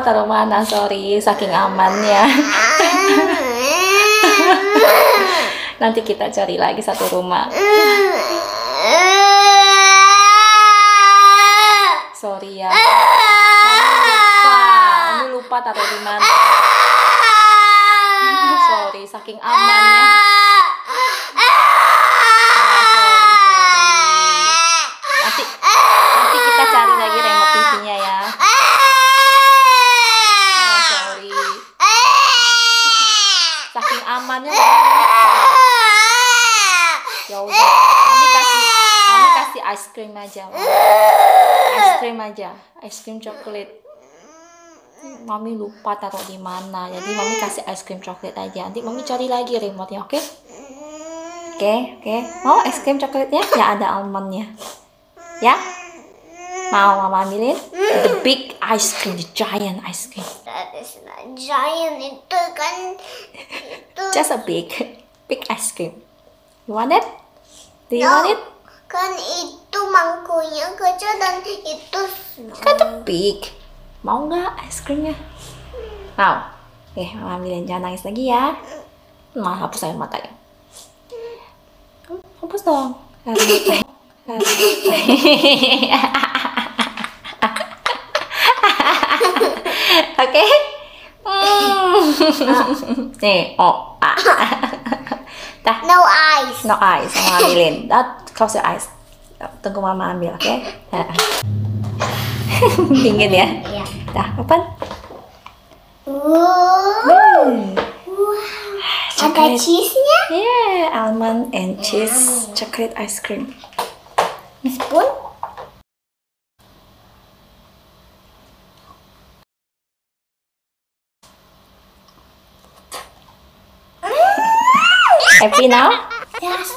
lupa taruh mana, sorry, saking amannya. Nanti kita cari lagi satu rumah. Sorry ya. Mami lupa taruh di mana. Sorry, saking amannya. Nanti kita cari lagi remote TV-nya ya. Sorry. Saking amannya. Ya udah, kami kasih ice cream aja. Ice cream coklat. Mami lupa taruh di mana, jadi mami kasih ice cream coklat aja. Nanti mami cari lagi remote-nya, oke? Oke. Mau ice cream coklatnya? Ya ada almondnya. Ya? Mau mama ambilin? The big ice cream, the giant ice cream. That is not giant, itu kan itu. Just a big ice cream. You want it? Do you want it? Kan itu mangkuknya kecil dan itu Kan itu big. Mau nggak es krimnya? Mau? Mama ambilin, jangan nangis lagi ya. Hapus air mata ya. Hapus dong. Oke? Nih, Dah. no eyes. No eyes, mama ambilin. Close your eyes. Tunggu mama ambil, oke? Dingin ya? Iya. Dah, open. Wow. Ada cheese-nya? Yeah, almond and cheese chocolate ice cream. Spoon? Happy now? Yes.